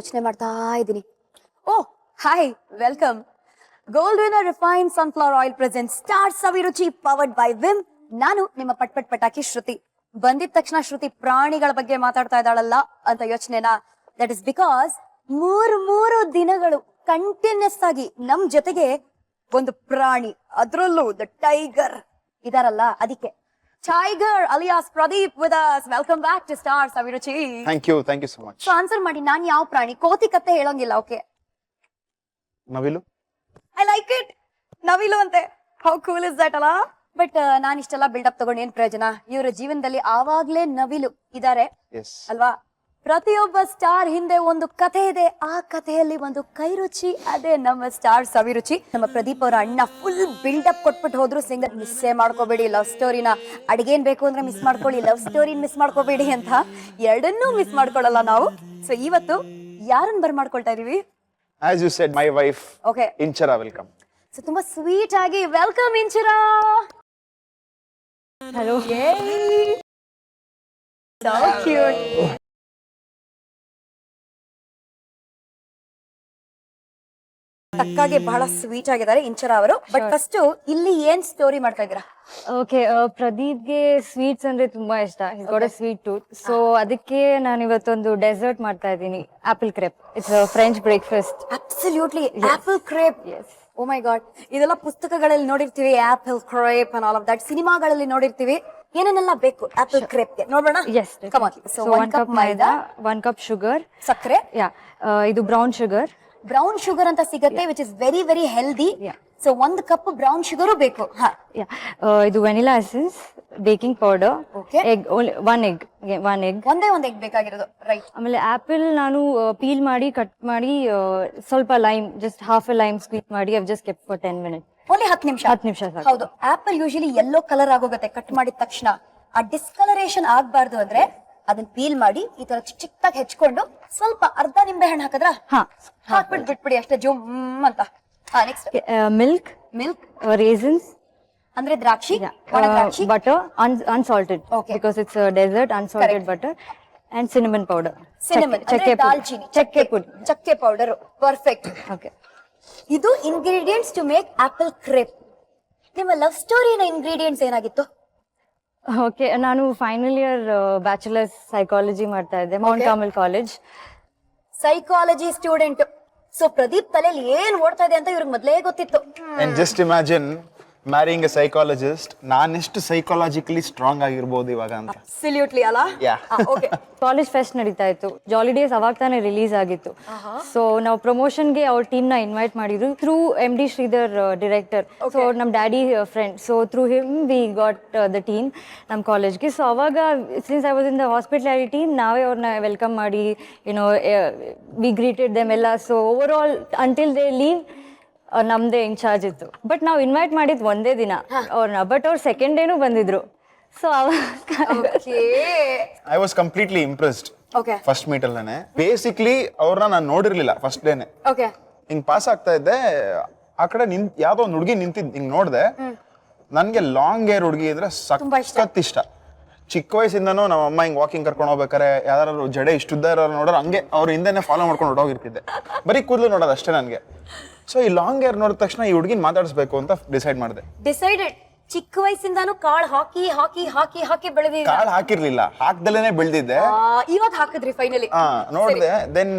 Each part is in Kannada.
ಯೋಚನೆ ಮಾಡ್ತಾ ಇದ್ದೀನಿ. Oh hi, welcome. Gold winner refine sunflower oil present star Saviruchi powered by Vim. ನಾನು ನಿಮ್ಮ ಪಟ್ಪಟ್ ಪಟಾಕಿ ಶ್ರುತಿ. ಬಂದಿದ ತಕ್ಷಣ ಶ್ರುತಿ ಪ್ರಾಣಿಗಳ ಬಗ್ಗೆ ಮಾತಾಡ್ತಾ ಇದ್ದಾಳಲ್ಲ ಅಂತ ಯೋಚನೆನಾ? ದಟ್ ಇಸ್ ಬಿಕಾಸ್ ಮೂರು ದಿನಗಳು ಕಂಟಿನ್ಯೂಸ್ ಆಗಿ ನಮ್ ಜೊತೆಗೆ ಒಂದು ಪ್ರಾಣಿ, ಅದ್ರಲ್ಲೂ ದ ಟೈಗರ್ ಇದಾರಲ್ಲ, ಅದಕ್ಕೆ tiger alias Pradeep with us. Welcome back to star Saviruchi. Thank you so much. So answer ಮಾಡಿ, ನಾನ್ ಯಾವ ಪ್ರಾಣಿ? ಕೋತಿ ಕತ್ತೆ ಹೇಳೋಂಗಿಲ್ಲ. ಓಕೆ, ನವಿಲು. I like it. ನವಿಲು ಅಂತೆ. ಹೌ ಕೂಲ್ ಇಸ್ ದಟ್ ಅಲ್ಲ? ಬಟ್ ನಾನ್ ಇಷ್ಟೆಲ್ಲ ಬಿಲ್ಡಪ್ ತಗೊಂಡು ಏನ್ ಪ್ರಯೋಜನ? ಇವರ ಜೀವನದಲ್ಲಿ ಆವಾಗ್ಲೇ ನವಿಲು ಇದಾರೆ ಎಸ್ ಅಲ್ವಾ? ಪ್ರತಿಯೊಬ್ಬ ಸ್ಟಾರ್ ಹಿಂದೆ ಒಂದು ಕಥೆ ಇದೆ. ಆ ಕಥೆಯಲ್ಲಿ ಒಂದು ಕೈ ರುಚಿ, ಅದೇ ನಮ್ಮ ಸ್ಟಾರ್ ಸವಿರುಚಿ. ನಮ್ಮ ಪ್ರದೀಪ್ ಅವರ ಅಣ್ಣ ಫುಲ್ ಬಿಲ್ಡಪ್ ಕೊಟ್ಬಿಟ್ಟು ಹೋದ್ರು. ಸಿಂಗರ್ ಮಿಸ್ಸೇ ಮಾಡ್ಕೋಬೇಡಿ, ಲವ್ ಸ್ಟೋರಿನ. ಅಡಿಗೇನ್ ಬೇಕು ಅಂದ್ರೆ ಮಿಸ್ ಮಾಡ್ಕೊಳ್ಳಿ, ಲವ್ ಸ್ಟೋರಿ ಮಿಸ್ ಮಾಡ್ಕೋಬೇಡಿ ಅಂತ ಎರಡನ್ನೂ ಮಿಸ್ ಮಾಡ್ಕೊಳ್ಳಲ್ಲ ನಾವು. ಸೊ ಇವತ್ತು ಯಾರನ್ನ ಮಾಡ್ಕೊಳ್ತಾ ಇದೀವಿ? As you said, my wife okay, Inchara. Welcome. So ತುಂಬಾ ಸ್ವೀಟ್ ಆಗಿ welcome Inchara. Hello. So cute. ತಕ್ಕಾಗೆ ಬಹಳ ಸ್ವೀಟ್ ಆಗಿದ್ದಾರೆ ಇಂಚರಾ ಅವರು. ಬಟ್ ಫಸ್ಟ್ ಇಲ್ಲಿ ಏನ್ ಸ್ಟೋರಿ ಮಾಡ್ತಾ ಇದೀರಾ? ಓಕೆ, ಪ್ರದೀಪ್ಗೆ ಸ್ವೀಟ್ಸ್ ಅಂದ್ರೆ ತುಂಬಾ ಇಷ್ಟ. He's got a sweet tooth. So ಅದಕ್ಕೆ ನಾನು ಇವತ್ತೊಂದು ಡೆಸರ್ಟ್ ಮಾಡ್ತಾ ಇದ್ದೀನಿ, apple crepe. It's French breakfast. Absolutely, apple crepe. Oh my God, ಇದೆಲ್ಲ ಪುಸ್ತಕಗಳಲ್ಲಿ ನೋಡಿರ್ತೀವಿ, apple crepe and all of that. ಸಿನಿಮಾಗಳಲ್ಲಿ ನೋಡಿರ್ತೀವಿ. ಏನೇನೆಲ್ಲ ಬೇಕು ಆಪಲ್ ಕ್ರೇಪ್ ಗೆ? ನೋಡೋಣ. Yes. Come on. So 1 cup maida, 1 cup sugar, ಸಕ್ಕರೆ. ಯಾ, ಇದು ಬ್ರೌನ್ ಶುಗರ್. ಬ್ರೌನ್ ಶುಗರ್ ಅಂತ ಸಿಗುತ್ತೆ, which is very very healthy. So 1 cup brown sugar ಬೇಕು. ಯಾ, ಇದು vanilla essence, baking powder, Okay. Egg, one egg. ಒಂದೇ ಒಂದು ಎಗ್ ಬೇಕಾಗಿರೋದು, ರೈಟ್? ಆಮೇಲೆ ಆಪಲ್ ನಾನು ಪೀಲ್ ಮಾಡಿ ಕಟ್ ಮಾಡಿ ಸ್ವಲ್ಪ lime, just half a lime squeeze ಮಾಡಿ I've just kept for 10 minutes. Only 10 ನಿಮಿಷ. 10 ನಿಮಿಷ ಸಾಕು. ಹೌದು, ಆಪಲ್ ಯೂಶಲಿ ಯೆಲ್ಲೋ ಕಲರ್ ಆಗೋಗುತ್ತೆ ಕಟ್ ಮಾಡಿದ ತಕ್ಷಣ. ಆ ಡಿಸ್ಕಲರೇಷನ್ ಆಗ್ಬಾರ್ದು ಅಂದ್ರೆ ಅದನ್ನ ಪೀಲ್ ಮಾಡಿ ಈ ತರ ಚಿಕ್ಕ ಚಿಕ್ಕದಾಗಿ ಹೆಚ್ಕೊಂಡು ಸ್ವಲ್ಪ ಅರ್ಧ ನಿಂಬೆ ಹಣ್ಣು ಹಾಕಿದ್ರ ಹಾಕ್ಬಿಟ್ಟು ಬಿಟ್ಬಿಡಿ ಅಷ್ಟೇ, ಜುಮ್ ಅಂತ. ನೆಕ್ಸ್ಟ್ ಮಿಲ್ಕ್, ರೇಸನ್ಸ್ ಅಂದ್ರೆ ದ್ರಾಕ್ಷಿ, ಒಣ ದ್ರಾಕ್ಷಿ, butter, unsalted, Okay. because it's a dessert, unsalted Correct. butter, and cinnamon powder. Cinnamon, ಚಕ್ಕೆ ದಾಲ್ಚಿನಿ, ಚಕ್ಕೆ ಪುಡಿ. ಚಕ್ಕೆ ಪೌಡರ್. ಪರ್ಫೆಕ್ಟ್. Okay. ಇದು ingredients to make apple crepe. ನಿಮ್ಮ ಲವ್ ಸ್ಟೋರಿನ ಇಂಗ್ರೀಡಿಯೆಂಟ್ಸ್ ಏನಾಗಿತ್ತು? Okay, ನಾನು ಫೈನಲ್ ಇಯರ್ ಬ್ಯಾಚುಲರ್ಸ್ ಸೈಕಾಲಜಿ ಮಾಡ್ತಾ ಇದ್ದೆ, Mount Carmel college. Psychology student. So Pradeep ತಲೆಯಲ್ಲಿ ಏನ್ ಓಡ್ತಾ ಇದೆ ಅಂತ ಇವ್ರಿಗೆ ಮೊದ್ಲೇ ಗೊತ್ತಿತ್ತು. And just imagine marrying a psychologist. ನಾನೆಷ್ಟು ಸೈಕಾಲಜಿಕಲಿ ಸ್ಟ್ರಾಂಗ್ ಆಗಿರ್ಬೋದು ಇವಾಗ ಅಂತ. ಅಬ್ಸಲ್ಯೂಟ್ಲಿ ಅಲ್ಲ? Yeah. ಓಕೆ. ಕಾಲೇಜ್ ಫೆಸ್ಟ್ ನಡೀತಾ ಇತ್ತು, ಜಾಲಿ ಡೇಸ್ ಅವಾಗ ತಾನೇ ರಿಲೀಸ್ ಆಗಿತ್ತು. ಸೊ ನಾವು ಪ್ರಮೋಷನ್ಗೆ ಅವ್ರ ಟೀಮ್ ನ ಇನ್ವೈಟ್ ಮಾಡಿದ್ರು through MD Shridhar, director. So ನಮ್ಮ daddy friend. So through him we got the team ನಮ್ಮ ಕಾಲೇಜ್ಗೆ. ಸೊ ಅವಾಗ since I was in the hospitality, ನಾವೇ ಅವ್ರನ್ನ ವೆಲ್ಕಮ್ ಮಾಡಿ, ಯುನೋ, ವಿ ಗ್ರೀಟೆಡ್ ದೆಮ್ ಎಲ್ಲ. So over all until they leave ನಮ್ದೇ ಇನ್ಚಾರ್ಜ್ ಇತ್ತು. ಬಟ್ ನಾವು ಇನ್ವೈಟ್ ಮಾಡಿದ್ ಒಂದೇ ದಿನ ಅವ್ರನ್ನ, ಬಟ್ ಅವ್ರು ಸೆಕೆಂಡ್ ಡೇನು ಬಂದಿದ್ರು. So I was completely impressed okay. First meet ಅಲ್ಲೇ. ಬೇಸಿಕ್ಲಿ ಅವ್ರನ್ನ ನಾನು ನೋಡಿರ್ಲಿಲ್ಲ ಫಸ್ಟ್ ಡೇನೆ. ಓಕೆ. ಹಿಂಗ್ ಪಾಸ್ ಆಗ್ತಾ ಇದ್ದೆ, ಆ ಕಡೆ ಯಾವ್ದೋ ಒಂದು ಹುಡುಗಿ ನಿಂತಿದ್ ಹಿಂಗ್ ನೋಡ್ದೆ. ನನ್ಗೆ ಲಾಂಗ್ ಹೇರ್ ಹುಡುಗಿ ಇದ್ರೆ ಸಖತ್ ಇಷ್ಟ. ಚಿಕ್ಕ ವಯಸ್ಸಿಂದನೂ ನಮ್ಮ ಅಮ್ಮ ಹಿಂಗ್ ವಾಕಿಂಗ್ ಕರ್ಕೊಂಡು ಹೋಗ್ಬೇಕಾರೆ ಯಾರು ಜಡೆ ಇಷ್ಟುದ್ದ ಇರೋರು ನೋಡ್ರೆ ಹಂಗೆ ಅವ್ರ ಹಿಂದೆನೆ ಫಾಲೋ ಮಾಡ್ಕೊಂಡು ಹೊರಟೋಗಿರ್ತಿದ್ದೆ. ಬರೀ ಕೂದಲು ನೋಡೋದು ಅಷ್ಟೇ ನನ್ಗೆ. ಸೊ ಈ ಲಾಂಗ್ ಹೇರ್ ನೋಡಿದ ತಕ್ಷಣ ಈ ಹುಡುಗಿನ ಮಾತಾಡಿಸ್ಬೇಕು ಅಂತ ಡಿಸೈಡ್ ಮಾಡಿದೆ. ಡಿಸೈಡೆಡ್. ಚಿಕ್ಕ ವಯಸ್ಸಿಂದಾನು ಕಾಳು ಹಾಕಿ ಹಾಕಿ ಹಾಕಿ ಹಾಕಿ ಬೆಳೆದಿದ್ದ. ಕಾಳು ಹಾಕಿರ್ಲಿಲ್ಲ, ಹಾಕ್ದಲೇನೆ ಬೆಳ್ದಿದ್ದೆ. ಇವಾಗ ಹಾಕಿದ್ರಿ ಫೈನಲಿ? ನೋಡ್ದೆ, ದೆನ್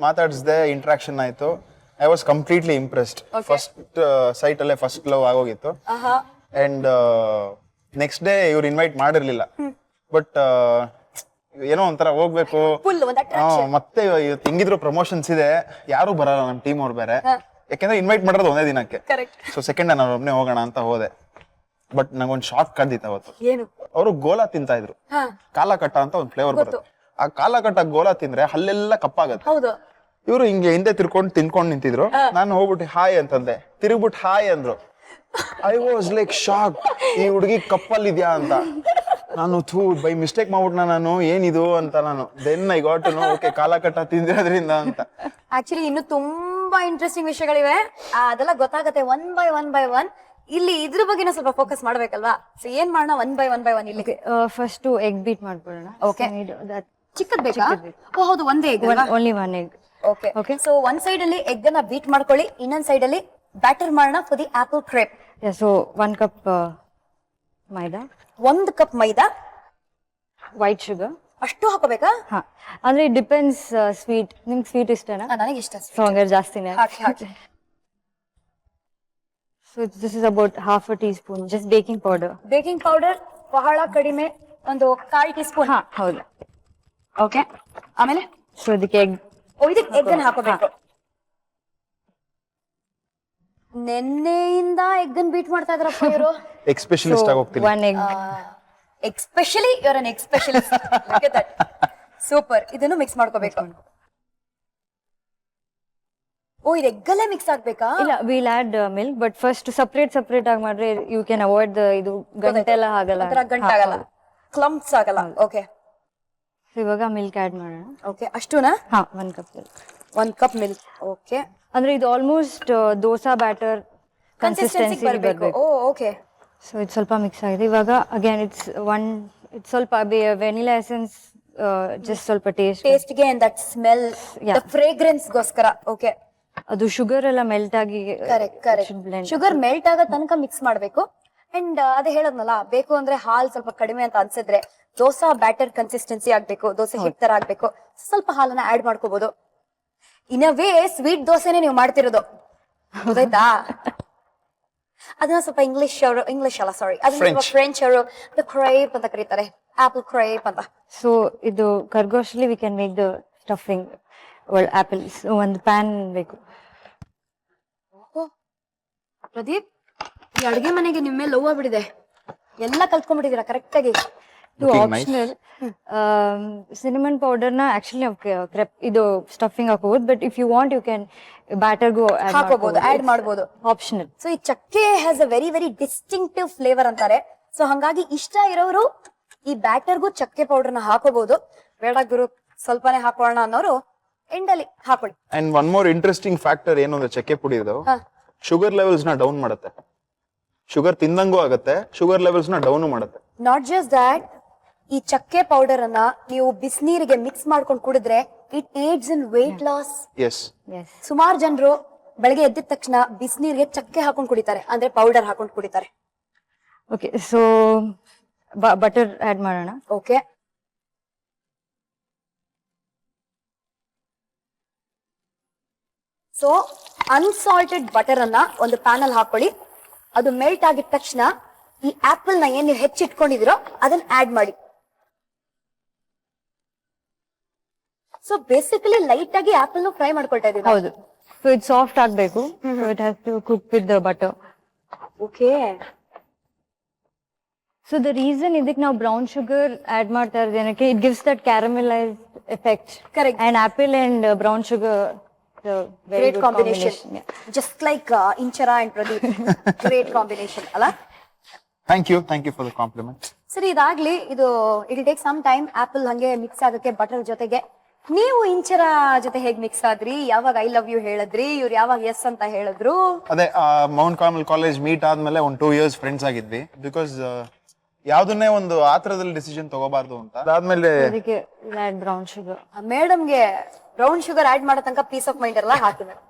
ಮಾತಾಡಿಸ್ದೆ, ಇಂಟ್ರಾಕ್ಷನ್ ಆಯ್ತು. I was completely impressed. First sight ಅಲ್ಲೇ ಫಸ್ಟ್ ಲವ್ ಆಗೋಗಿತ್ತು. ಅಂಡ್ ನೆಕ್ಸ್ಟ್ ಡೇ ಇವ್ರು ಇನ್ವೈಟ್ ಮಾಡಿರ್ಲಿಲ್ಲ. ಬಟ್ ಏನೋ ಒಂಥರ ಹೋಗ್ಬೇಕು, ಮತ್ತೆ ಹೆಂಗಿದ್ರು ಪ್ರಮೋಷನ್ಸ್ ಇದೆ, ಯಾರು ಬರಲ್ಲ ನಮ್ಮ ಟೀಮ್ ಅವ್ರು ಬೇರೆ, ಯಾಕೆಂದ್ರೆ ಇನ್ವೈಟ್ ಮಾಡೋದು ಒಂದೇ ದಿನಕ್ಕೆ. ಸೊ ಸೆಕೆಂಡ್ ನಾನು ಒಬ್ಬನೇ ಹೋಗೋಣ ಅಂತ ಹೋದೆ. ಬಟ್ ನಂಗೊಂದು ಶಾಕ್ ಕಾದಿತ್ತು ಅವತ್ತು. ಏನು? ಅವರು ಗೋಲಾ ತಿಂತಾ ಇದ್ರು, ಕಾಲಕಟ್ಟ ಅಂತ ಒಂದು ಫ್ಲೇವರ್ ಬರುತ್ತೆ. ಆ ಕಾಲಕಟ್ಟ ಗೋಲಾ ತಿಂದ್ರೆ ಹಲ್ಲೆಲ್ಲ ಕಪ್ಪಾಗತ್ತೆ. ಹೌದು. ಇವ್ರು ಹಿಂಗೆ ಹಿಂದೆ ತಿನ್ಕೊಂಡು ನಿಂತಿದ್ರು. ನಾನು ಹೋಗ್ಬಿಟ್ಟು ಹಾಯ್ ಅಂತಂದೆ, ತಿರುಗ್ಬಿಟ್ಟು ಹಾಯ್ ಅಂದ್ರು. ಐ ವಾಸ್ ಲೈಕ್ ಶಾಕ್, ಈ ಹುಡುಗಿ ಕಪ್ಪಲ್ ಇದ್ಯಾ ಅಂತ. ನಾನು ಬೈ ಮಿಸ್ಟೇಕ್ ಮಾಡ್ಬಿಟ್ನ ನಾನು, ಏನಿದು ಅಂತ ನಾನು. Then I got to know, okay, ಕಾಲಕಟ್ಟ ತಿಂದಿರೋದ್ರಿಂದ ಅಂತ. ಆಕ್ಚುಲಿ ಇನ್ನು ತುಂಬಾ ಇಂಟ್ರೆಸ್ಟಿಂಗ್ ವಿಷಯಗಳಿವೆ, ಅದೆಲ್ಲ ಗೊತ್ತಾಗತ್ತೆ ಒನ್ ಬೈ ಒನ್. ಇಲ್ಲಿ ಇದ್ರ ಬಗ್ಗೆ ಸ್ವಲ್ಪ ಫೋಕಸ್ ಮಾಡ್ಬೇಕಲ್ವಾ? ಸೊ ಏನ್ ಮಾಡೋಣ ಒನ್ ಬೈ ಒನ್ ಇಲ್ಲಿ? ಫಸ್ಟ್ ಎಗ್ ಬೀಟ್ ಮಾಡ್ಕೊಳ್ಳೋಣ. Okay. ಚಿಕ್ಕದ್ ಬೇಕಾ? ಓ ಹೌದು, ಒಂದೇ egg. Only one egg. Okay Okay. So ಒಂದ್ ಸೈಡ್ ಅಲ್ಲಿ ಎಗ್ ಅನ್ನ ಬೀಟ್ ಮಾಡ್ಕೊಳ್ಳಿ, ಇನ್ನೊಂದ್ ಸೈಡ್ ಅಲ್ಲಿ ಬ್ಯಾಟರ್ ಮಾಡೋಣ for the apple crepe. So 1 cup maida, 1 cup maida, white sugar. ಅಷ್ಟು ಹಾಕೋಬೇಕಾ? ಹಾ, ಅಂದ್ರೆ ಇಟ್ ಡಿಪೆಂಡ್ಸ್. ಸ್ವೀಟ್, ನಿಮ್ಗೆ ಸ್ವೀಟ್ ಇಷ್ಟನಾ? ನನಗೆ ಇಷ್ಟ. ಸೊ ಹಂಗಾರೆ ಜಾಸ್ತಿನೇ ಹಾಕಿ ಹಾಕಿ. So this is about half a tea spoon just baking powder. Baking powder ಬಹಳ ಕಡಿಮೆ, ಒಂದು 1/4 ಟೀ ಸ್ಪೂನ್. ಹಾ ಹೌದು. ಓಕೆ, ಆಮೇಲೆ ಸೊ ಇದಕ್ಕೆ ಎಗ್. ಓ ಇದಕ್ಕೆ ಎಗ್ ಅನ್ನ ಹಾಕೋಬೇಕು. ನೆನ್ನೆಯಿಂದ ಎಗ್ ಅನ್ನ ಬೀಟ್ ಮಾಡ್ತಾ ಇದ್ರಪ್ಪ ಇವರು. ಎಕ್ಸ್ಪೆಷಲಿಸ್ಟ್ ಆಗಿ ಹೋಗ್ತೀನಿ. 1 egg. Especially you're an egg specialist. Super. ಇದನ್ನು ಮಿಕ್ಸ್ ಮಾಡ್ಕೋಬೇಕು. ಓ ಇದು ಎಗ್ಗಲ್ಲೇ ಮಿಕ್ಸ್ ಆಗ್ಬೇಕಾ? ಇಲ್ಲ, will add milk, but first separate ಆಗಿ ಮಾಡ್ರೆ ಯು ಕ್ಯಾನ್ ಅವಾಯ್ಡ್ ಇದು ಗಂಟೆಲ್ಲ ಆಗಲ್ಲ. ಗಂಟಾಗಲ್ಲ, ಕ್ಲಂಪ್ಸ್ ಆಗಲ್ಲ. ಓಕೆ, ಇವಾಗ ಮಿಲ್ಕ್ ಆಡ್ ಮಾಡೋಣ. ಓಕೆ ಅಷ್ಟುನಾ? ಹಾ, 1 ಕಪ್. 1 cup milk. ಓಕೆ, ಅಂದ್ರೆ ಇದು ಆಲ್ಮೋಸ್ಟ್ ದೋಸಾ ಬ್ಯಾಟರ್ ಕನ್ಸಿಸ್ಟೆನ್ಸಿ ಬರಬೇಕು. ಓ ಓಕೆ. ಸೊ ಇದು ಸ್ವಲ್ಪ ಮಿಕ್ಸ್ ಆಗಿದೆ. ಇವಾಗ ಅಗೇನ್ ಇಟ್ಸ್ ಸ್ವಲ್ಪ ವೆನಿಲಾ ಎಸೆನ್ಸ್, ಜಸ್ಟ್ ಸ್ವಲ್ಪ ಟೇಸ್ಟ್ಗೆ and that smell, the fragrance ಗೋಸ್ಕರ. ಓಕೆ, ಅದು ಶುಗರ್ ಎಲ್ಲ ಮೆಲ್ಟ್ ಆಗಿ. ಕರೆಕ್ಟ್. ಶುಗರ್ ಮೆಲ್ಟ್ ಆಗೋ ತನಕ ಮಿಕ್ಸ್ ಮಾಡ್ಬೇಕು. ಅಂಡ್ ಅದೇ ಹೇಳದ್ನಲ್ಲ, ಬೇಕು ಅಂದ್ರೆ ಹಾಲ್ ಸ್ವಲ್ಪ ಕಡಿಮೆ ಅಂತ ಅನ್ಸಿದ್ರೆ ದೋಸಾ ಬ್ಯಾಟರ್ ಕನ್ಸಿಸ್ಟೆನ್ಸಿ ಆಗ್ಬೇಕು, ದೋಸೆ ಹಿಟ್ ತರ ಆಗ್ಬೇಕು, ಸ್ವಲ್ಪ ಹಾಲನ್ನ ಆಡ್ ಮಾಡ್ಕೋಬಹುದು. ಇನವೇ ಸ್ವೀಟ್ ದೋಸೆನೆ ನೀವು ಮಾಡ್ತಿರೋದು, ಗೊತ್ತಾಯ್ತಾ? ಅದನ್ನ ಸ್ವಲ್ಪ ಇಂಗ್ಲಿಷ್ ಅಲ್ಲ ಸಾರಿ, ಅದನ್ನ ಫ್ರೆಂಚ್ ಅವರು ದ ಕ್ರೇಪ್ ಅಂತ ಕರೀತಾರೆ, ಆಪಲ್ ಕ್ರೇಪ್ ಅಂತ. ಸೊ ಇದು ಕರ್ಗೋಶಲ್ಲಿ we can make the stuffing apples. ಒಂದು ಪ್ಯಾನ್ ಬೇಕು. ಪ್ರದೀಪ್, ಈ ಅಡ್ಗೆ ಮನೆಗೆ ನಿಮ್ಮ ಮೇಲೆ ಲವ್ ಆಗ್ಬಿಟ್ಟಿದೆ, ಎಲ್ಲ ಕಲ್ತ್ಕೊಂಡ್ಬಿಟ್ಟಿದೀರಾ ಕರೆಕ್ಟ್ ಆಗಿ. ಇದು ಆಪ್ಷನಲ್. ಸಿನಮನ್ ಪೌಡರ್ ನ ಆಕ್ಚುಲಿ ಇದು ಸ್ಟಫಿಂಗ್ ಹಾಕೋಬಹುದು, but if you want you can ಬ್ಯಾಟರ್ಗೂ ಹಾಕೋಬಹುದು, ಆಡ್ ಮಾಡಬಹುದು. ಆಪ್ಷನಲ್. ಸೊ ಈ ಚಕ್ಕೆ has a very very distinctive flavour ಅಂತಾರೆ. ಸೊ ಹಂಗಾಗಿ ಇಷ್ಟ ಇರೋರು ಈ ಬ್ಯಾಟರ್ಗೂ ಚಕ್ಕೆ ಪೌಡರ್ ನ ಹಾಕೋಬಹುದು. ಬೇಡ ಗುರು ಸ್ವಲ್ಪನೇ ಹಾಕೋಣ ಅನ್ನೋರು ಎಂಡಲ್ಲಿ ಹಾಕೊಳ್ಳಿ. And one more interesting factor ಏನು ಅಂದ್ರೆ ಚಕ್ಕೆ ಪುಡಿ ಇದು ಶುಗರ್ ಲೆವೆಲ್ಸ್ ನ ಡೌನ್ ಮಾಡುತ್ತೆ. ಶುಗರ್ ತಿಂದಂಗೂ ಆಗುತ್ತೆ, ಶುಗರ್ ಲೆವೆಲ್ಸ್ ನ ಡೌನ್ ಮಾಡುತ್ತೆ. ನಾಟ್ ಜಸ್ಟ್ ದಟ್, ಈ ಚಕ್ಕೆ ಪೌಡರ್ ಅನ್ನ ನೀವು ಬಿಸಿನೀರಿಗೆ ಮಿಕ್ಸ್ ಮಾಡ್ಕೊಂಡು ಕುಡಿದ್ರೆ it aids in weight loss. Yes, ಸುಮಾರು ಜನರು ಬೆಳಗ್ಗೆ ಎದ್ದಿದ ತಕ್ಷಣ ಬಿಸಿನೀರಿಗೆ ಚಕ್ಕೆ ಹಾಕೊಂಡು ಕುಡಿತಾರೆ, ಅಂದ್ರೆ ಪೌಡರ್ ಹಾಕೊಂಡು ಕುಡಿತಾರೆ. ಓಕೆ, ಸೊ ಬಟರ್ ಆಡ್ ಮಾಡೋಣ. ಓಕೆ, ಸೊ ಅನ್ಸಾಲ್ಟೆಡ್ ಬಟರ್ ಅನ್ನ ಒಂದು ಪ್ಯಾನ್ ಅಲ್ಲಿ ಹಾಕೊಳ್ಳಿ. ಅದು ಮೆಲ್ಟ್ ಆಗಿದ ತಕ್ಷಣ ಈ ಆಪಲ್ ನ ಏನ್ ನೀವು ಹೆಚ್ಚಿಟ್ಕೊಂಡಿದಿರೋ ಅದನ್ನ ಆಡ್ ಮಾಡಿ. ಸೊ ಬೇಸಿಕಲಿ ಲೈಟ್ ಆಗಿ ಆಪಲ್ ಫ್ರೈ ಮಾಡ್ಕೊಳ್ತಾ ಇದೀವಿ. ಹೌದು. ಸೊ ಇದು ಸಾಫ್ಟ್ ಆಗ್ಬೇಕು. So it has to cook with the butter. Okay. So the reason ಇದಕ್ಕೆ ನಾವು ಬ್ರೌನ್ ಶುಗರ್ ಆಡ್ ಮಾಡ್ತಾ ಇರೋದು ಏನಕ್ಕೆ, it gives that caramelise effect. Correct. And apple and brown sugar great combination. Just like Inchara and Pradeep, great combination ಅಲ್ಲ? Thank you for the compliment. ಸರಿ, ಇದಾಗ್ಲಿ. ಇದು it take some time apple ಹಂಗೆ ಮಿಕ್ಸ್ ಆಗಕ್ಕೆ ಬಟರ್ ಜೊತೆಗೆ. ನೀವು ಇಂಚರ ಜೊತೆ ಹೇಗ್ ಮಿಕ್ಸ್ ಆದ್ರಿ? ಯಾವಾಗ ಐ ಲವ್ ಯು ಹೇಳಿದ್ರಿ? ಇವ್ರು ಯಾವಾಗ ಎಸ್ ಅಂತ ಹೇಳಿದ್ರು? ಅದೇ ಮೌಂಟ್ ಕಾರ್ಮೆಲ್ ಕಾಲೇಜ್ ಮೀಟ್ ಆದ್ಮೇಲೆ ಒಂದು 2 years ಫ್ರೆಂಡ್ಸ್ ಆಗಿದ್ವಿ. ಬಿಕಾಸ್ ಯಾವ್ದನ್ನೇ ಒಂದು ಆತರದಲ್ಲಿ ಡಿಸಿಷನ್ ತಗೋಬಾರ್ದು ಅಂತ. ಅದಾದ್ಮೇಲೆ ಅದಕ್ಕೆ ಬ್ರೌನ್ ಶುಗರ್. ಮೇಡಮ್ಗೆ ಬ್ರೌನ್ ಶುಗರ್ ಆಡ್ ಮಾಡೋ ತನಕ ಪೀಸ್ ಆಫ್ ಮೈಂಡ್ ಎಲ್ಲ ಹಾಕಿದ್ರು.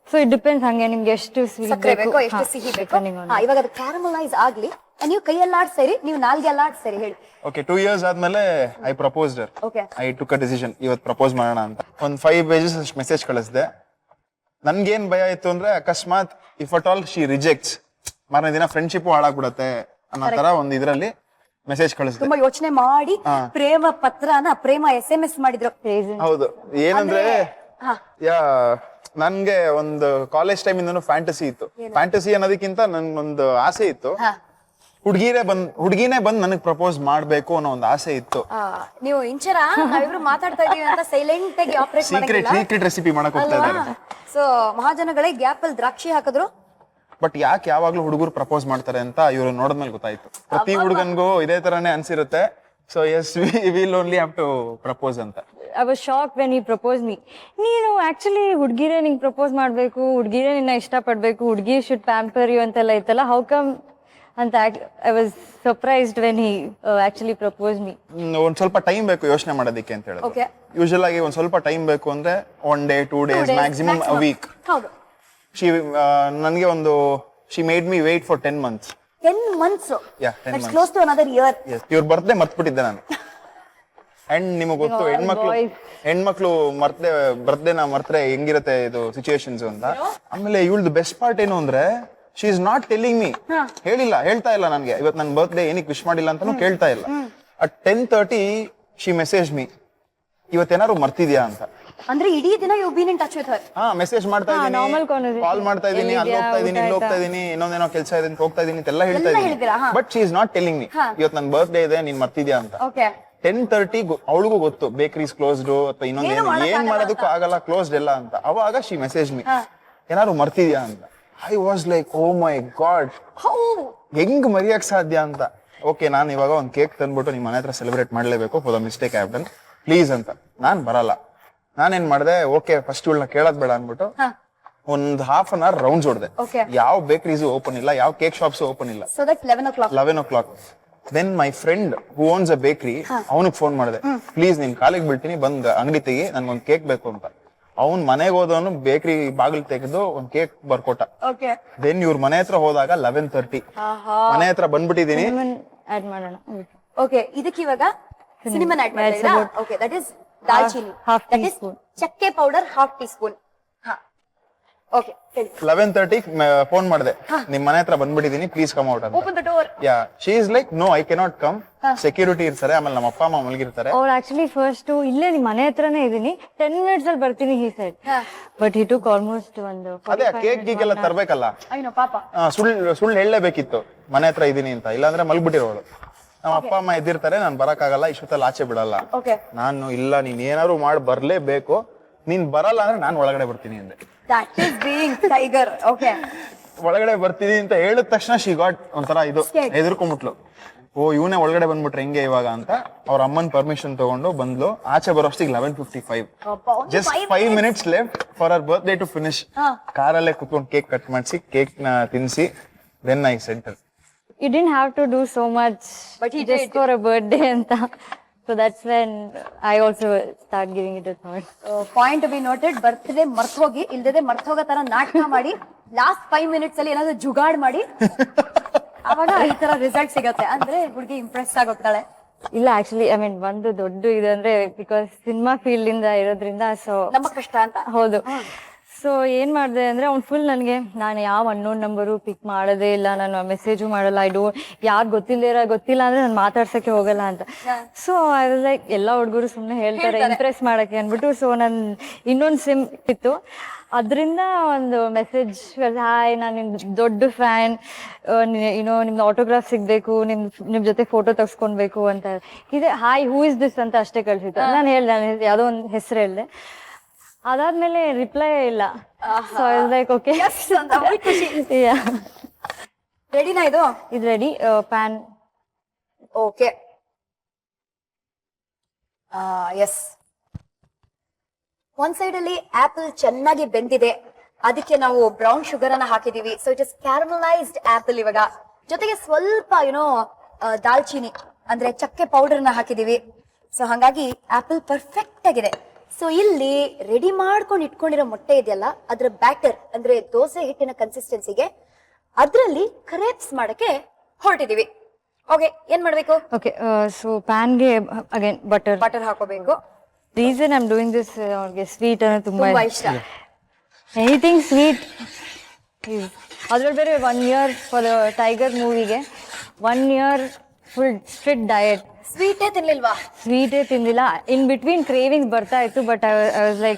ಸೊ ಇಟ್ ಡಿಪೆಂಡ್ಸ್, ಹಂಗೆ ನಿಮ್ಗೆ ಎಷ್ಟು ಸ್ವೀಟ್ ಸಕ್ಕರೆ ಬೇಕೋ, ಎಷ್ಟು ಸಿಹಿ ಬೇಕೋ. ಇವಾಗ ಅದು ಕ್ಯಾರಮಲೈಸ್ ಆಗ್ಲಿ. ನೀವು ಕೈಯೆಲ್ಲ ಆಡ್ಸೇರಿ, ನೀವು ನಾಲ್ಗೆ ಎಲ್ಲ ಆಡ್ಸೇರಿ ಹೇಳಿ. ಓಕೆ, 2 years ಆದ್ಮೇಲೆ I proposed Har. Okay, I took a decision, ಇವತ್ತು ಪ್ರಪೋಸ್ ಮಾಡೋಣ ಅಂತ. ಒಂದು 5 pages ಅಷ್ಟು ಮೆಸೇಜ್ ಕಳಿಸಿದೆ. ನನ್ಗೇನ್ ಭಯ ಇತ್ತು ಅಂದ್ರೆ, ಅಕಸ್ಮಾತ್ if at all she rejects, ಮಾರನೇ ದಿನ ಫ್ರೆಂಡ್ಶಿಪ್ ಹಾಳಾಗ್ಬಿಡತ್ತೆ ಅನ್ನೋ ತರ ಒಂದು ಇದ್ರಲ್ಲಿ ಮೆಸೇಜ್ ಕಳಿಸಿದೆ. ತುಂಬಾ ಯೋಚನೆ ಮಾಡಿ ಪ್ರೇಮ ಪತ್ರನ ಪ್ರೇಮ SMS ಮಾಡಿದ್ರು. ಹೌದು, ಏನಂದ್ರೆ ನನ್ಗೆ ಒಂದು ಕಾಲೇಜ್ ಟೈಮ್ ಇಂದನು ಫ್ಯಾಂಟಸಿ ಇತ್ತು. ಫ್ಯಾಂಟಸಿ ಅನ್ನೋದಕ್ಕಿಂತ ನನ್ಗೊಂದು ಆಸೆ ಇತ್ತು, ಹುಡುಗಿನೇ ಬಂದ್ ನನಗ್ ಪ್ರಪೋಸ್ ಮಾಡ್ಬೇಕು ಅನ್ನೋ ಒಂದು ಆಸೆ ಇತ್ತು. ನೀವು ಇಂಚರ ನಾವಿಬ್ರು ಮಾತಾಡ್ತಾ ಇದೀವಿ ಅಂತ ಸೈಲೆಂಟ್ ಆಗಿ ಆಪರೇಟ್ ಸೀಕ್ರೆಟ್ ರೆಸಿಪಿ ಮಾಡಕ್ ಹೋಗ್ತಾ ಇದ್ದಾರೆ. ಸೊ ಮಹಾಜನಗಳೇ ಗ್ಯಾಪ್ ಅಲ್ಲಿ ದ್ರಾಕ್ಷಿ ಹಾಕಿದ್ರು. ಬಟ್ ಯಾಕೆ ಯಾವಾಗ್ಲೂ ಹುಡುಗರು ಪ್ರಪೋಸ್ ಮಾಡ್ತಾರೆ ಅಂತ ಇವ್ರು ನೋಡಿದ್ಮೇಲೆ ಗೊತ್ತಾಯ್ತು. ಪ್ರತಿ ಹುಡುಗನ್ಗೂ ಇದೇ ತರಾನೇ ಅನ್ಸಿರುತ್ತೆ. So yes, we will only have to propose ಅಂತ. I was shock when he propose me. ನೀನು ಆಕ್ಚುಲಿ ಹುಡುಗಿರೇ ನಿಂಗೆ ಪ್ರಪೋಸ್ ಮಾಡ್ಬೇಕು, ಹುಡುಗಿರೇ ನಿನ್ನ ಇಷ್ಟಪಡ್ಬೇಕು, ಹುಡುಗಿ ಶುಡ್ ಪ್ಯಾಂಪರ್ ಯು ಅಂತೆಲ್ಲ ಇತ್ತಲ್ಲ, ಹೌ ಕಮ್ ಅಂತ I was surprised when he actually propose me. ಒಂದ್ ಸ್ವಲ್ಪ ಟೈಮ್ ಬೇಕು ಯೋಚನೆ ಮಾಡೋದಕ್ಕೆ ಅಂತ ಹೇಳಿದ್ರು. Okay. ಯೂಶಲ್ ಆಗಿ ಒಂದ್ ಸ್ವಲ್ಪ ಟೈಮ್ ಬೇಕು ಅಂದ್ರೆ 1 day 2 days maximum a week. ಹೌದು. ನನಗೆ ಒಂದು she made me wait for 10 months. 10 months. Yeah, 10 That's months. close to another year. ಇವ್ರ ಬರ್ತ್ಡೇ ಮರ್ತ್ಬಿಟ್ಟಿದ್ದೆ ನಾನು. ಅಂಡ್ ನಿಮಗೆ ಗೊತ್ತು ಹೆಣ್ಮಕ್ಳು ಬರ್ತ್ಡೇನ ಮರ್ತರೆ ಹೆಂಗಿರತ್ತೆ ಇದು ಸಿಚುಯೇಷನ್ಸ್ ಅಂತ. ಆಮೇಲೆ ಇವಳ್ದು ಬೆಸ್ಟ್ ಪಾರ್ಟ್ ಏನು ಅಂದ್ರೆ she is not telling me. ಹೇಳ್ತಾ ಇಲ್ಲ ನನ್ಗೆ ಇವತ್ತು ನನ್ನ ಬರ್ತ್ಡೇ ಏನಕ್ಕೆ ವಿಶ್ ಮಾಡಿಲ್ಲ ಅಂತಾನು ಕೇಳ್ತಾ ಇಲ್ಲ. ಅಟ್ 10:30 ಶಿ ಮೆಸೇಜ್ ಮೀ ಇವತ್ತೇನಾದ್ರು ಮರ್ತಿದ್ಯಾ ಅಂತ. ಅಂದ್ರೆ ಇಡೀ ದಿನ you been in touch with her. Message ಮಾಡ್ತಾ normal ಇದೀನಿ, conversation. ಕಾಲ್ ಮಾಡ್ತಾ ಇದೀನಿ, ಅಲ್ಲಿ ಹೋಗ್ತಾ ಇದೀನಿ, ಇಲ್ಲಿ ಹೋಗ್ತಾ ಇದೀನಿ, ಇನ್ನೊಂದೇನೋ ಕೆಲಸ ಇದೆ ಅಂತ ಹೋಗ್ತಾ ಇದೀನಿ ಅಂತೆಲ್ಲ ಹೇಳ್ತಾ ಇದೀನಿ. ಹೇಳಿದ್ದೀರಾ? But she is not telling me ಇವತ್ತು ನನ್ನ ಬರ್ತ್ಡೇ ಇದೆ ನೀನ್ ಮರ್ತಿದ್ಯಾ ಅಂತ. ಓಕೆ. 10:30 ಅವಳಿಗೂ ಗೊತ್ತು ಬೇಕರೀಸ್ ಕ್ಲೋಸ್ಡ್ ಅಥವಾ ಇನ್ನೊಂದೇನು ಏನ್ ಮಾಡೋದಕ್ಕೂ ಆಗಲ್ಲ ಕ್ಲೋಸ್ಡ್ ಎಲ್ಲ ಅಂತ. ಅವಾಗ ಶಿ ಮೆಸೇಜ್ ಮೀ ಏನಾದ್ರು ಮರ್ತಿದ್ಯಾ ಅಂತ. I was like oh my God ಹೆಂಗ್ ಮರಿಯಕ್ ಸಾಧ್ಯ ಅಂತ. ಓಕೆ ನಾನು ಇವಾಗ ಒಂದ್ ಕೇಕ್ ತಂದ್ಬಿಟ್ಟು ನಿಮ್ಮ ಮನೆ ಹತ್ರ ಸೆಲೆಬ್ರೇಟ್ ಮಾಡ್ಲೇಬೇಕು for the mistake I have done please ಅಂತ. ನಾನ್ ಬರಲ್ಲ. ನಾನೇನ್ ಮಾಡ್ದೆ ಓಕೆ ಫಸ್ಟ್ ಇವಳನ್ನ ಕೇಳೋದ್ ಬೇಡ ಅನ್ಬಿಟ್ಟು ಒಂದ್ half an hour ರೌಂಡ್ಸ್ ಹೊಡ್ದೆ. ಯಾವ ಬೇಕರೀಸ್ ಓಪನ್ ಇಲ್ಲ, ಯಾವ ಕೇಕ್ ಶಾಪ್ಸ್ ಓಪನ್ ಇಲ್ಲ. So that 11 o'clock. Then my friend who owns a bakery ಅವನಿಗೆ ಫೋನ್ ಮಾಡಿದೆ, ಪ್ಲೀಸ್ ನಿನ್ ಕಾಲಿಗೆ ಬೀಳ್ತೀನಿ ಬಂದ್ ಅಂಗಡಿ ತೆಗಿ ನನ್ಗೊಂದ್ ಕೇಕ್ ಬೇಕು ಅಂತ. ಅವ್ನ್ ಮನೆಗೆ ಹೋದವನು ಬೇಕರಿ ಬಾಗಿಲು ತೆಗೆದು ಒಂದ್ ಕೇಕ್ ಬರ್ಕೊಟ್ಟ. ಓಕೆ. ದೆನ್ ಇವ್ರ ಮನೆ ಹತ್ರ ಹೋದಾಗ 11:30 ಮನೆ ಹತ್ರ ಬಂದ್ಬಿಟ್ಟಿದೀನಿ. ಆಡ್ ಮಾಡೋಣ. ಓಕೆ. ಇದಕ್ಕೆ ಇವಾಗ ಸಿನಿಮನ್ ಆಡ್ ಮಾಡ್ತೀರಾ? ಓಕೆ. ದಟ್ ಇಸ್ ದಾಲ್ಚಿನ್ನಿ. half that is teaspoon. ಚಕ್ಕೆ ಪೌಡರ್ half teaspoon. ಹಾ. ಓಕೆ. 11:30 ಫೋನ್ ಮಾಡಿದೆ, ನಿಮ್ ಮನೆ ಹತ್ರ ಬಂದ್ಬಿಟ್ಟಿದೀನಿ ಪ್ಲೀಸ್ ಕಮ್ ಔಟ್ ಅಂತ. Open the door. Yeah she is like no I cannot come, security ಇರ್ತಾರೆ, ಆಮೇಲೆ ನಮ್ಮ ಅಪ್ಪ ಅಮ್ಮ ಮಲಗಿರ್ತಾರೆ. ಅವ್ರು ಆಕ್ಚುಲಿ ಫಸ್ಟ್ ಇಲ್ಲೇ ನಿಮ್ ಮನೆ ಹತ್ರನೇ ಇದೀನಿ 10 minutes ಅಲ್ಲಿ ಬರ್ತೀನಿ he said. But he took almost ಒಂದು ಅದೇ ಕೇಕ್ ಗೀಗೆಲ್ಲ ತರ್ಬೇಕಲ್ಲ, ಅಯ್ಯೋ ಪಾಪ. ಸುಳ್ಳು ಹೇಳಲೇಬೇಕಿತ್ತು ಮನೆ ಹತ್ರ ಇದೀನಿ ಅಂತ, ಇಲ್ಲಾಂದ್ರೆ ಮಲ್ಗ್ಬಿಟ್ಟಿರೋಳು. ನಮ್ಮ ಅಪ್ಪ ಅಮ್ಮ ಎದ್ದಿರ್ತಾರೆ, ನಾನ್ ಬರಕ್ಕಾಗಲ್ಲ ಇಷ್ಟೊತ್ತಲ್ಲಿ ಆಚೆ ಬಿಡಲ್ಲ. ಓಕೆ. ನಾನು ಇಲ್ಲ ನೀನ್ ಏನಾದ್ರು ಮಾಡಿ ಬರ್ಲೇಬೇಕು, ನೀನ್ ಬರಲ್ಲ ಅಂದ್ರೆ ನಾನ್ ಒಳಗಡೆ ಬರ್ತೀನಿ ಅಂದೆ. That is being tiger. Okay. ಒಳಗಡೆ ಬರ್ತೀನಿ ಅಂತ ಹೇಳಿದ ತಕ್ಷಣ ಶಿ ಗಾಟ್ ಒಂಥರ ಇದು ಎದುರ್ಕೊಂಡ್ಬಿಟ್ಲು. ಓ ಇವನೇ ಒಳಗಡೆ ಬಂದ್ಬಿಟ್ರೆ ಹೆಂಗೆ ಇವಾಗ ಅಂತ ಅವ್ರ ಅಮ್ಮನ್ ಪರ್ಮಿಷನ್ ತಗೊಂಡು ಬಂದ್ಲು. ಆಚೆ ಬರೋಷ್ಟಿಗೆ 11:55. Just 5 minutes left for our birthday to finish. ಕಾರಲ್ಲೇ ಕುತ್ಕೊಂಡು ಕೇಕ್ ಕಟ್ ಮಾಡಿಸಿ ಕೇಕ್ ನ ತಿನ್ಸಿ then I sent her. You didn't have to do so much, but he just did. for a birthday and so that's when I also start giving it a thought. Point to be noted. Birthday ಮರ್ತೋಗಿ ಇಲ್ದೇ ಮರ್ತೋಗೋ ತರ ನಾಟಕ ಮಾಡಿ ಲಾಸ್ಟ್ 5 minutes ಅಲ್ಲಿ ಏನಾದ್ರು ಜುಗಾಡ್ ಮಾಡಿ ಅವಾಗ ಈ ತರ ರಿಸಲ್ಟ್ ಸಿಗತ್ತೆ ಅಂದ್ರೆ ಹುಡುಗಿ ಇಂಪ್ರೆಸ್ ಆಗೋಗ್ತಾಳೆ. ಇಲ್ಲ ಆಕ್ಚುಲಿ ಐ ಮೀನ್ ಒಂದು ದೊಡ್ಡ ಇದು ಅಂದ್ರೆ ಬಿಕಾಸ್ ಸಿನಿಮಾ ಫೀಲ್ಡ್ ಇಂದ ಇರೋದ್ರಿಂದ ಸೊ ನಮ್ಮ ಕಷ್ಟ ಅಂತ. ಹೌದು. ಸೊ ಏನ್ ಮಾಡಿದೆ ಅಂದ್ರೆ ಅವ್ನು ಫುಲ್ ನನಗೆ ನಾನು ಯಾವ ಅನ್ನೋನ್ ನಂಬರು ಪಿಕ್ ಮಾಡೋದೇ ಇಲ್ಲ, ನಾನು ಮೆಸೇಜು ಮಾಡಲ್ಲ, ಯಾರು ಗೊತ್ತಿಲ್ಲ ಅಂದ್ರೆ ನಾನು ಮಾತಾಡ್ಸಕ್ಕೆ ಹೋಗಲ್ಲ ಅಂತ. ಸೊ ಐ ವಾಸ್ ಲೈಕ್ ಎಲ್ಲ ಹುಡುಗರು ಸುಮ್ಮನೆ ಹೇಳ್ತಾರೆ ಇಂಪ್ರೆಸ್ ಮಾಡಕ್ಕೆ ಅಂದ್ಬಿಟ್ಟು. ಸೊ ನನ್ ಇನ್ನೊಂದು ಸಿಮ್ ಇತ್ತು, ಅದರಿಂದ ಒಂದು ಮೆಸೇಜ್ ಹಾಯ್ ನಾನು ನಿಮ್ ದೊಡ್ಡ ಫ್ಯಾನ್, ನಿಮ್ದು ಆಟೋಗ್ರಾಫ್ ಸಿಗ್ಬೇಕು, ನಿಮ್ ಜೊತೆ ಫೋಟೋ ತಗ್ಸ್ಕೊಳ್ಬೇಕು ಅಂತ ಇದೆ. ಹಾಯ್ ಹೂ ಇಸ್ ದಿಸ್ ಅಂತ ಅಷ್ಟೇ ಕಳ್ಸಿತ್ತು. ನಾನು ಯಾವ್ದೋ ಒಂದು ಹೆಸರು ಹೇಳ್ದೆ. ಅದಾದ್ಮೇಲೆ ರಿಪ್ಲೈ ಇಲ್ಲ. So I was like okay ರೆಡಿನಾ ಇದು? ಇದು ರೆಡಿ. Pan okay. ಎಸ್. ಒಂದ್ ಸೈಡ್ ಅಲ್ಲಿ ಆಪಲ್ ಚೆನ್ನಾಗಿ ಬೆಂದಿದೆ, ಅದಕ್ಕೆ ನಾವು ಬ್ರೌನ್ ಶುಗರ್ ಅನ್ನ ಹಾಕಿದೀವಿ. So it is caramelised apple. ಇವಾಗ ಜೊತೆಗೆ ಸ್ವಲ್ಪ ದಾಲ್ಚಿನಿ ಅಂದ್ರೆ ಚಕ್ಕೆ ಪೌಡರ್ ನ ಹಾಕಿದೀವಿ. ಸೊ ಹಂಗಾಗಿ ಆಪಲ್ ಪರ್ಫೆಕ್ಟ್ ಆಗಿದೆ. ಸೊ ಇಲ್ಲಿ ರೆಡಿ ಮಾಡ್ಕೊಂಡು ಇಟ್ಕೊಂಡಿರೋ ಮೊಟ್ಟೆ ಇದೆಯಲ್ಲ, ಅದ್ರ ಬ್ಯಾಟರ್ ಅಂದ್ರೆ ದೋಸೆ ಹಿಟ್ಟಿನ ಕನ್ಸಿಸ್ಟೆನ್ಸಿಗೆ ಅದ್ರಲ್ಲಿ ಕ್ರೇಪ್ಸ್ ಮಾಡಕ್ಕೆ ಹೊರಟಿದೀವಿ. ಓಕೆ. ಏನ್ ಮಾಡ್ಬೇಕು? ಓಕೆ. ಸೊ ಪ್ಯಾನ್ಗೆ ಅಗೇನ್ ಬಟರ್ ಹಾಕೋಬೇಕು. Reason I am doing this, ಅವ್ರಿಗೆ ಸ್ವೀಟ್ ಅಂದ್ರೆ ತುಂಬಾ ಇಷ್ಟ. Anything sweet. ಅದ್ರಲ್ಲಿ ಬೇರೆ 1 year ಫಾರ್ ದ ಟೈಗರ್ ಮೂವಿಗೆ 1 year ಫುಲ್ ಸ್ಟ್ರಿಕ್ಟ್ ಡಯಟ್. ಸ್ವೀಟೇ ತಿನ್ಲಿಲ್ವಾ? ಸ್ವೀಟೇ ತಿಂದಿಲ್ಲ. ಇನ್ ಬಿಟ್ವೀನ್ ಕ್ರೇವಿಂಗ್ಸ್ ಬರ್ತಾ ಇತ್ತು, ಬಟ್ ಐ ವಾಸ್ ಲೈಕ್